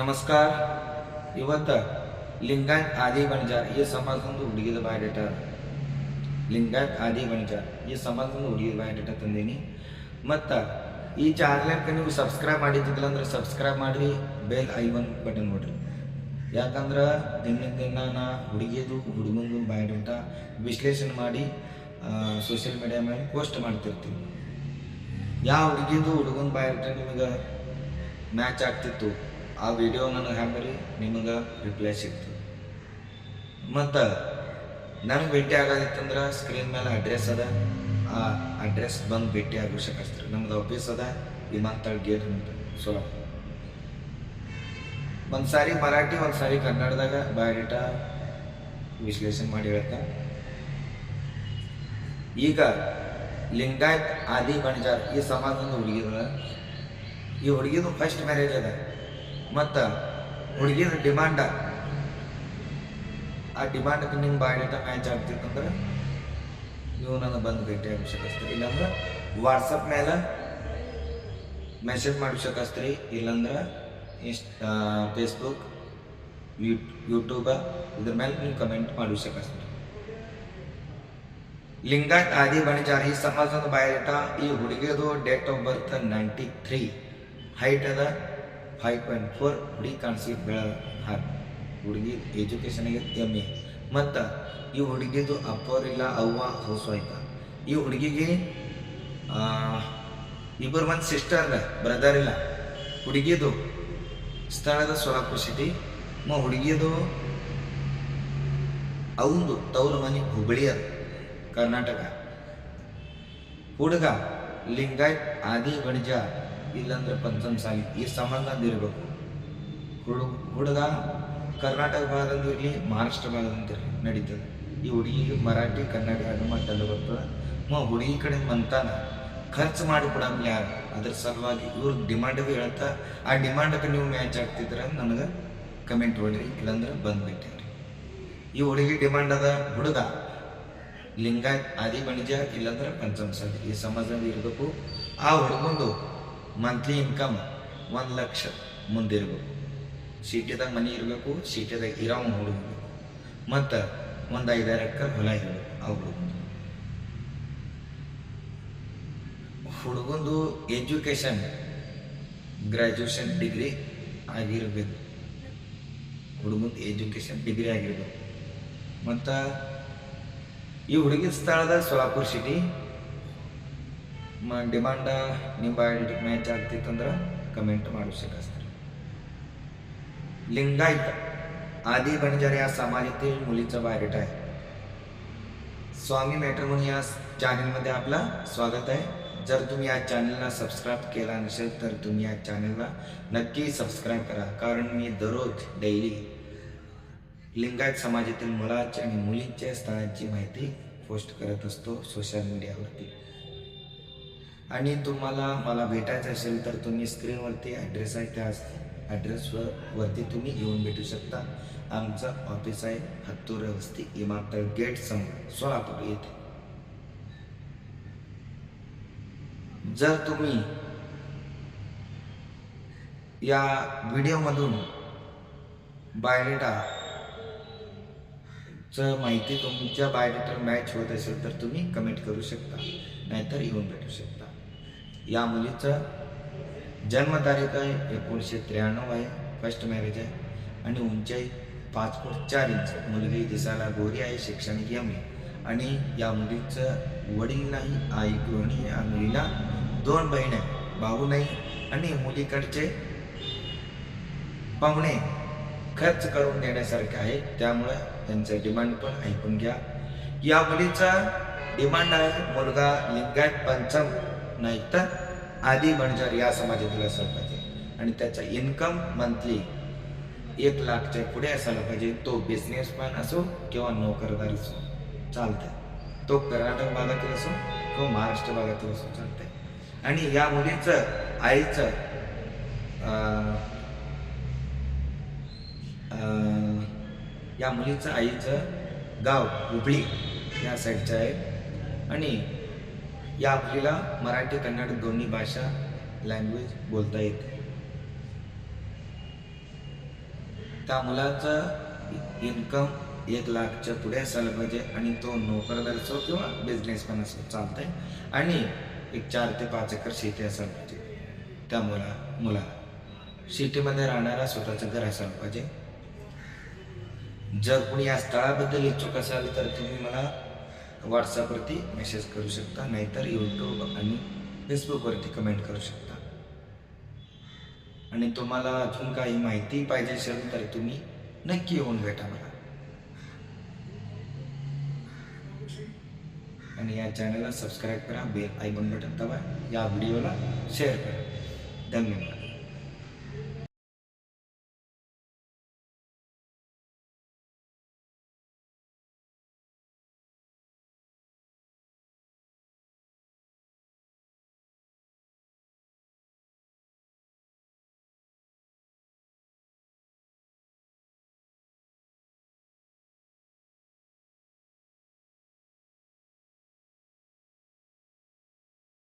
ನಮಸ್ಕಾರ. ಇವತ್ತು ಲಿಂಗಾಯತ್ ಆದಿ ಬಣಜಾರ್ ಈ ಸಮಾಜದೊಂದು ಹುಡುಗಿದ ಬಯೋಡೇಟ. ಲಿಂಗಾಯತ್ ಆದಿ ಬಣಜಾರ್ ಈ ಸಮಾಜದೊಂದು ಹುಡುಗಿದ ಬಯೋಡೇಟ ತಂದೀನಿ. ಮತ್ತು ಈ ಚಾನಲ್ಗೆ ನೀವು ಸಬ್ಸ್ಕ್ರೈಬ್ ಮಾಡಿದ್ದಿಲ್ಲ ಅಂದ್ರೆ ಸಬ್ಸ್ಕ್ರೈಬ್ ಮಾಡಿರಿ, ಬೆಲ್ ಐವನ್ ಬಟನ್ ನೋಡಿರಿ. ಯಾಕಂದ್ರೆ ದಿನದಿಂದ ದಿನ ನಾ ಹುಡುಗಿದು ಹುಡುಗಂದು ಬಯೋಡೇಟ ವಿಶ್ಲೇಷಣೆ ಮಾಡಿ ಸೋಷಿಯಲ್ ಮೀಡಿಯಾ ಮೇಲೆ ಪೋಸ್ಟ್ ಮಾಡ್ತಿರ್ತೀವಿ. ಯಾವ ಹುಡುಗಿದು ಹುಡುಗನ ಬಯೋಡೇಟ ನಿಮಗೆ ಮ್ಯಾಚ್ ಆಗ್ತಿತ್ತು ಆ ವಿಡಿಯೋ ನನಗೆ ಹಾಕಿರಿ, ನಿಮಗೆ ರಿಪ್ಲೈ ಸಿಗ್ತದೆ. ಮತ್ತು ನನಗೆ ಭೇಟಿ ಆಗೋದಿತ್ತಂದ್ರೆ ಸ್ಕ್ರೀನ್ ಮೇಲೆ ಅಡ್ರೆಸ್ ಅದ, ಆ ಅಡ್ರೆಸ್ ಬಂದು ಭೇಟಿ ಆಗಬೇಕಸ್ತ್ರಿ. ನಮ್ದು ಆಫೀಸ್ ಅದ ವಿಮಾನತಳ ಗೇಟ್ ಅಂತ ಸೋಲಾಪುರ. ಒಂದು ಸಾರಿ ಮರಾಠಿ ಒಂದು ಸಾರಿ ಕನ್ನಡದಾಗ ಬಯೋಡೇಟ ವಿಶ್ಲೇಷಣೆ ಮಾಡಿ ಹೇಳ್ತಾ. ಈಗ ಲಿಂಗಾಯತ್ ಆದಿ ಬಣಜಾರ್ ಈ ಸಮಾಜದಿಂದ ಹುಡುಗಿದ, ಈ ಹುಡುಗಿದು ಫಸ್ಟ್ ಮ್ಯಾರೇಜ್ ಅದ. ಮತ್ತು ಹುಡುಗಿದ ಡಿಮಾಂಡ, ಆ ಡಿಮಾಂಡಕ್ಕೆ ನಿಮ್ಮ ಬಯೋಡೇಟ ಮ್ಯಾಚ್ ಆಗ್ತಿತ್ತಂದ್ರೆ ನೀವು ನನ್ನ ಬಂದು ಭೇಟಿ ಆಗಬೇಕಸ್ತ್ರಿ. ಇಲ್ಲಾಂದ್ರೆ ವಾಟ್ಸಪ್ ಮೇಲೆ ಮೆಸೇಜ್ ಮಾಡಬೇಕಸ್ತ್ರಿ, ಇಲ್ಲಾಂದ್ರೆ ಫೇಸ್ಬುಕ್, ಯೂಟ್ಯೂಬ ಇದ್ರ ಮೇಲೆ ನೀವು ಕಮೆಂಟ್ ಮಾಡಬೇಕಸ್ತ್ರಿ. ಲಿಂಗಾಯತ್ ಆದಿ ಬಣಜಾರ್ ಈ ಸಮಾಜದ ಬಯೋಡೇಟ. ಈ ಹುಡುಗಿದು ಡೇಟ್ ಆಫ್ ಬರ್ತ್ 93, ಹೈಟ್ ಅದ 5.4, ಹುಡುಗಿ ಕಾಣಿಸಿ ಬೆಳ ಹುಡುಗಿ ಎಜುಕೇಷನ್ಗೆ MA. ಮತ್ತು ಈ ಹುಡುಗಿದು ಅಪ್ಪೋರ್ ಇಲ್ಲ, ಅವ್ವ ಹೌಸ್ ಆಯ್ತಾ. ಈ ಹುಡುಗಿಗೆ ಇಬ್ಬರು ಮಂದಿ ಸಿಸ್ಟರ್ ಅದ, ಬ್ರದರ್ ಇಲ್ಲ. ಹುಡುಗಿದು ಸ್ಥಳದ ಸೋಲಾಪುರ ಸಿಟಿ. ಹುಡುಗಿದು ಅವಂದು ತವ್ರ ಮನೆ ಹುಬ್ಬಳ್ಳಿ ಅದ, ಕರ್ನಾಟಕ. ಹುಡುಗ ಲಿಂಗಾಯತ್ ಆದಿ ಬಣಜಾರ್ ಇಲ್ಲಾಂದ್ರೆ ಪಂಚಮಸಾಲಿ ಈ ಸಂಬಂಧ ಇರಬೇಕು. ಹುಡುಗ ಕರ್ನಾಟಕ ಭಾಗದಂದು ಇರಲಿ, ಮಹಾರಾಷ್ಟ್ರ ಭಾಗದಂತ ಇರಲಿ ನಡೀತದೆ. ಈ ಹುಡುಗಿಗೆ ಮರಾಠಿ ಕನ್ನಡ ಮಟ್ಟಲ್ಲಿ ಬರ್ತದೆ. ಹುಡುಗಿ ಕಡೆ ಮಂತಾನ ಖರ್ಚು ಮಾಡಿ ಕೊಡಂಗಿಲ್ಲ ಯಾರು. ಅದ್ರ ಸಲುವಾಗಿ ಇವ್ರ ಡಿಮಾಂಡ್ ಭೀ ಹೇಳ್ತಾ, ಆ ಡಿಮಾಂಡಕ್ಕೆ ನೀವು ಮ್ಯಾಚ್ ಆಗ್ತಿದ್ರೆ ನನಗೆ ಕಮೆಂಟ್ ಹೊಡ್ರಿ, ಇಲ್ಲಾಂದ್ರೆ ಬಂದ್ಬಿಟ್ಟೆ. ಈ ಹುಡುಗಿ ಡಿಮಾಂಡ್ ಅದ, ಹುಡುಗ ಲಿಂಗಾಯತ್ ಆದಿ ಬಣಜಾರ್ ಇಲ್ಲಾಂದ್ರೆ ಪಂಚಮಸಾಲಿ ಈ ಸಮಾಜದಲ್ಲಿ ಇರಬೇಕು. ಆ ಹುಡುಗಂದು ಮಂತ್ಲಿ ಇನ್ಕಮ್ 1 ಲಕ್ಷ ಮುಂದಿರಬೇಕು. ಸಿಟಿದಾಗ ಮನೆ ಇರಬೇಕು, ಸಿಟಿದಾಗ ಇರೋ ಹುಡುಗಬೇಕು. ಮತ್ತು ಒಂದು 5-6 ಎಕರೆ ಹೊಲ ಇರಬೇಕು ಆ ಹುಡುಗಂದು ಎಜುಕೇಷನ್ ಗ್ರ್ಯಾಜುಯೇಷನ್ ಡಿಗ್ರಿ ಆಗಿರಬೇಕು. ಹುಡುಗಂದು ಎಜುಕೇಷನ್ ಡಿಗ್ರಿ ಆಗಿರ್ಬೇಕು. ಮತ್ತು ಈ ಹುಡುಗಿ ಸ್ಥಳದ ಸೋಲಾಪುರ ಸಿಟಿ. ಡಿಮಾಂಡ ನಿಮ್ಮ ಬಯೋಡೇಟಕ್ಕೆ ಮ್ಯಾಚ್ ಆಗ್ತಿತ್ತಂದ್ರೆ ಕಮೆಂಟ್ ಮಾಡಬೇಕಸ್ತ್ರಿ. लिंगायत आदी बणजार या समाजातील मुलीचा बायोडेटा आहे. स्वामी मॅट्रिमोनी या चॅनलमध्ये आपला स्वागत आहे. जर तुम्ही या चॅनलला सबस्क्राईब केला नसेल तर तुम्ही या चॅनलला नक्की सबस्क्राईब करा, कारण मी दररोज डेली लिंगायत समाजातील मुलाच्या आणि मुलींच्या स्थळांची माहिती पोस्ट करत असतो सोशल मीडियावरती. आणि तुम्हाला मला भेटायचं असेल तर तुम्ही स्क्रीनवरती ॲड्रेस आहे, त्या ॲड्रेसवरती तुम्ही येऊन भेटू शकता. आमचं ऑफिस आहे हत्तूर वस्ती, इमारत गेट समोर, सोलापूर येथे. जर तुम्ही या व्हिडिओमधून बायोडेटाचं माहिती तुमच्या बायोडेटावर मॅच होत असेल तर तुम्ही कमेंट करू शकता, नाहीतर येऊन भेटू शकता. या मुलीचं जन्मतारीख आहे 1993 आहे, फर्स्ट मॅरेज आहे आणि उंचाई 5 फूट 4 इंच. मुलगी दिसायला गोरी आहे, शैक्षणिक MA. आणि या मुलीचं वडील नाही, आई गृहिणी आहे. या मुलीला 2 बहीण आहे, भाऊ नाही. आणि मुलीकडचे पाहुणे खर्च करून देण्यासारखे आहे, त्यामुळे त्यांचं डिमांड पण ऐकून घ्या. या मुलीचा डिमांड आहे मुलगा लिंगायत पंचम नाही तर आदी बणजार या समाजातील असला पाहिजे, आणि त्याचा इन्कम मंथली 1 लाखच्या पुढे असायला पाहिजे. तो बिझनेसमॅन असो किंवा नोकरदार असो चालतंय. तो कर्नाटक भागातील असो किंवा महाराष्ट्र भागातील असो चालतंय. आणि या मुलीचं आईचं या मुलीचं आईचं गाव हुबळी या साईडचं आहे. आणि या मुलीला मराठी कन्नड दोन्ही भाषा लँग्वेज बोलता येते. त्या मुलाचं इन्कम 1,00,000च्या पुढे असायला पाहिजे आणि तो नोकरदार असो किंवा बिझनेसमॅन असो चालतंय आणि एक 4 ते 5 एकर शेती असायला पाहिजे त्या मुलाला सिटीमध्ये राहणारा स्वतःचं घर असायला पाहिजे. जर कोणी या स्थळाबद्दल इच्छुक असाल तर तुम्ही मला व्हॉट्सअपवरती मेसेज करू शकता, नाहीतर यूट्यूब आणि फेसबुकवरती कमेंट करू शकता. आणि तुम्हाला अजून काही माहिती पाहिजे असेल तर तुम्ही नक्की येऊन भेटा मला. आणि या चॅनलला सबस्क्राईब करा, बेल आयकॉन बटन दाबा, या व्हिडिओला शेअर करा. धन्यवाद.